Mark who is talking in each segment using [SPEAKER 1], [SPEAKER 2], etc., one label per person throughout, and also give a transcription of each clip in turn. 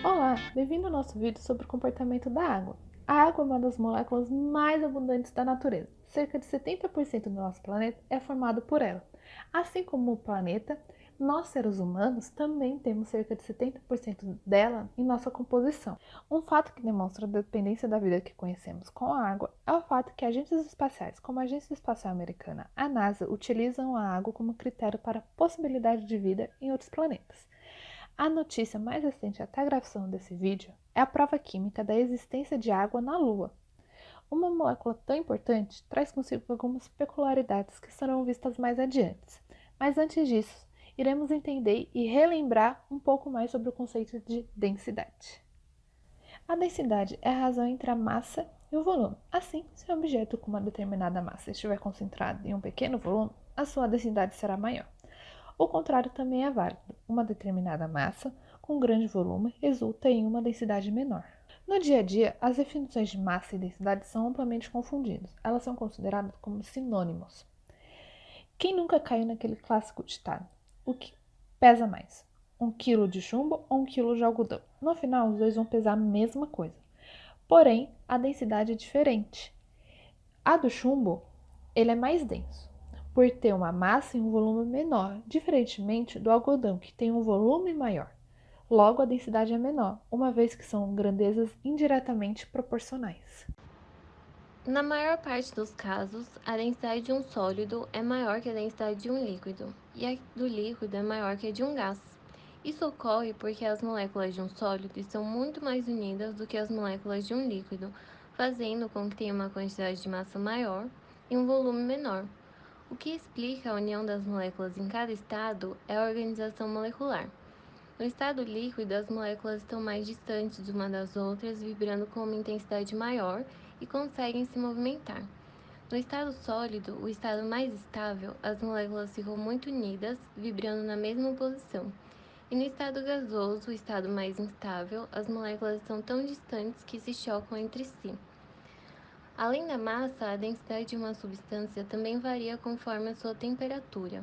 [SPEAKER 1] Olá, bem-vindo ao nosso vídeo sobre o comportamento da água. A água é uma das moléculas mais abundantes da natureza. Cerca de 70% do nosso planeta é formado por ela. Assim como o planeta, nós seres humanos também temos cerca de 70% dela em nossa composição. Um fato que demonstra a dependência da vida que conhecemos com a água é o fato que agências espaciais, como a Agência Espacial Americana, a NASA, utilizam a água como critério para a possibilidade de vida em outros planetas. A notícia mais recente até a gravação desse vídeo é a prova química da existência de água na Lua. Uma molécula tão importante traz consigo algumas peculiaridades que serão vistas mais adiante. Mas antes disso, iremos entender e relembrar um pouco mais sobre o conceito de densidade. A densidade é a razão entre a massa e o volume. Assim, se um objeto com uma determinada massa estiver concentrado em um pequeno volume, a sua densidade será maior. O contrário também é válido. Uma determinada massa com grande volume resulta em uma densidade menor. No dia a dia, as definições de massa e densidade são amplamente confundidas. Elas são consideradas como sinônimos. Quem nunca caiu naquele clássico ditado? O que pesa mais? 1 quilo de chumbo ou 1 quilo de algodão? No final, os dois vão pesar a mesma coisa. Porém, a densidade é diferente. A do chumbo, ele é mais denso, por ter uma massa e um volume menor, diferentemente do algodão, que tem um volume maior. Logo, a densidade é menor, uma vez que são grandezas indiretamente proporcionais.
[SPEAKER 2] Na maior parte dos casos, a densidade de um sólido é maior que a densidade de um líquido, e a do líquido é maior que a de um gás. Isso ocorre porque as moléculas de um sólido estão muito mais unidas do que as moléculas de um líquido, fazendo com que tenha uma quantidade de massa maior e um volume menor. O que explica a união das moléculas em cada estado é a organização molecular. No estado líquido, as moléculas estão mais distantes uma das outras, vibrando com uma intensidade maior e conseguem se movimentar. No estado sólido, o estado mais estável, as moléculas ficam muito unidas, vibrando na mesma posição. E no estado gasoso, o estado mais instável, as moléculas estão tão distantes que se chocam entre si. Além da massa, a densidade de uma substância também varia conforme a sua temperatura.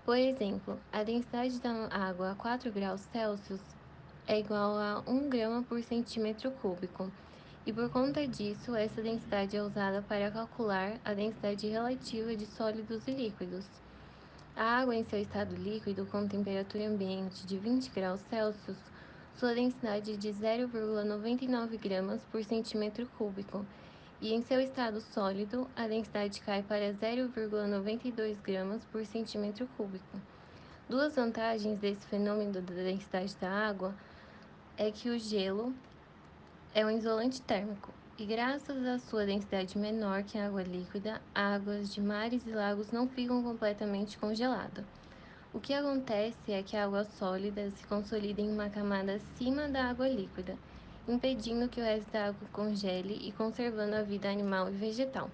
[SPEAKER 2] Por exemplo, a densidade da água a 4 graus Celsius é igual a 1 grama por centímetro cúbico, e por conta disso, essa densidade é usada para calcular a densidade relativa de sólidos e líquidos. A água em seu estado líquido, com temperatura ambiente de 20 graus Celsius, sua densidade é de 0,99 gramas por centímetro cúbico, e em seu estado sólido, a densidade cai para 0,92 gramas por centímetro cúbico. Duas vantagens desse fenômeno da densidade da água é que o gelo é um isolante térmico, e graças à sua densidade menor que a água líquida, águas de mares e lagos não ficam completamente congeladas. O que acontece é que a água sólida se consolida em uma camada acima da água líquida, impedindo que o resto da água congele e conservando a vida animal e vegetal.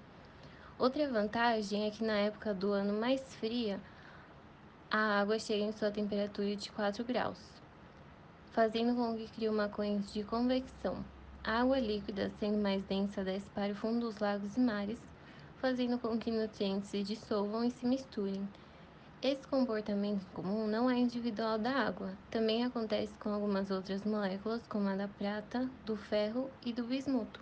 [SPEAKER 2] Outra vantagem é que na época do ano mais fria, a água chega em sua temperatura de 4 graus, fazendo com que crie uma corrente de convecção. A água líquida, sendo mais densa, desce para o fundo dos lagos e mares, fazendo com que nutrientes se dissolvam e se misturem. Esse comportamento comum não é individual da água, também acontece com algumas outras moléculas, como a da prata, do ferro e do bismuto.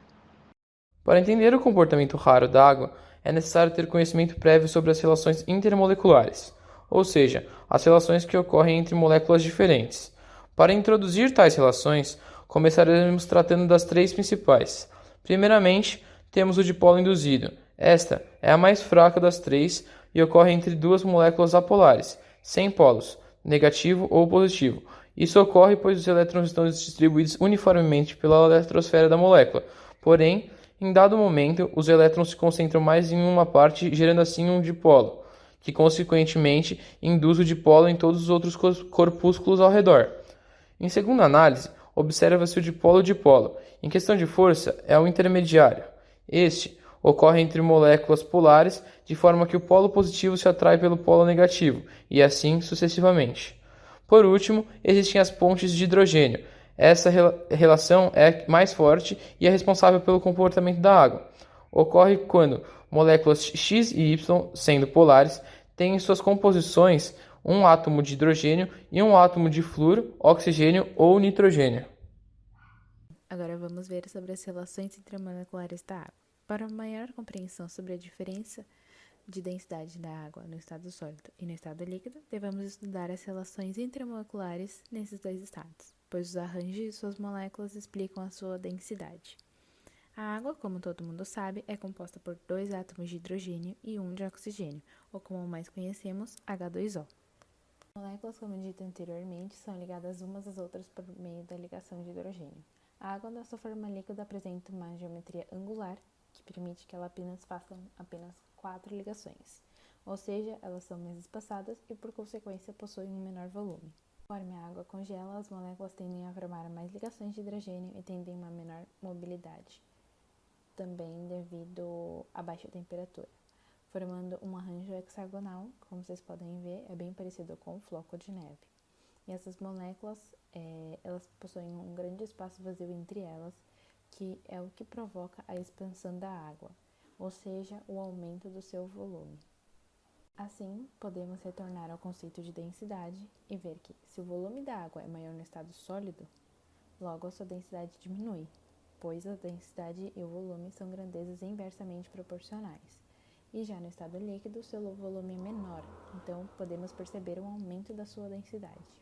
[SPEAKER 3] Para entender o comportamento raro da água, é necessário ter conhecimento prévio sobre as relações intermoleculares, ou seja, as relações que ocorrem entre moléculas diferentes. Para introduzir tais relações, começaremos tratando das três principais. Primeiramente, temos o dipolo induzido. Esta é a mais fraca das três e ocorre entre duas moléculas apolares, sem polos, negativo ou positivo. Isso ocorre pois os elétrons estão distribuídos uniformemente pela eletrosfera da molécula, porém, em dado momento, os elétrons se concentram mais em uma parte, gerando assim um dipolo, que consequentemente induz o dipolo em todos os outros corpúsculos ao redor. Em segunda análise, observa-se o dipolo-dipolo. Em questão de força, é o intermediário. Este ocorre entre moléculas polares, de forma que o polo positivo se atrai pelo polo negativo, e assim sucessivamente. Por último, existem as pontes de hidrogênio. Essa relação é mais forte e é responsável pelo comportamento da água. Ocorre quando moléculas X e Y, sendo polares, têm em suas composições um átomo de hidrogênio e um átomo de flúor, oxigênio ou nitrogênio.
[SPEAKER 4] Agora vamos ver sobre as relações intermoleculares da água. Para maior compreensão sobre a diferença de densidade da água no estado sólido e no estado líquido, devemos estudar as relações intermoleculares nesses dois estados, pois os arranjos de suas moléculas explicam a sua densidade. A água, como todo mundo sabe, é composta por 2 átomos de hidrogênio e 1 de oxigênio, ou como mais conhecemos, H2O. As moléculas, como dito anteriormente, são ligadas umas às outras por meio da ligação de hidrogênio. A água, na sua forma líquida, apresenta uma geometria angular, que permite que ela façam apenas 4 ligações, ou seja, elas são mais espaçadas e, por consequência, possuem um menor volume. Conforme a água congela, as moléculas tendem a formar mais ligações de hidrogênio e tendem a uma menor mobilidade, também devido à baixa temperatura, formando um arranjo hexagonal, como vocês podem ver, é bem parecido com um floco de neve. E essas moléculas, elas possuem um grande espaço vazio entre elas, que é o que provoca a expansão da água, ou seja, o aumento do seu volume. Assim, podemos retornar ao conceito de densidade e ver que, se o volume da água é maior no estado sólido, logo a sua densidade diminui, pois a densidade e o volume são grandezas inversamente proporcionais. E já no estado líquido, seu volume é menor, então podemos perceber um aumento da sua densidade.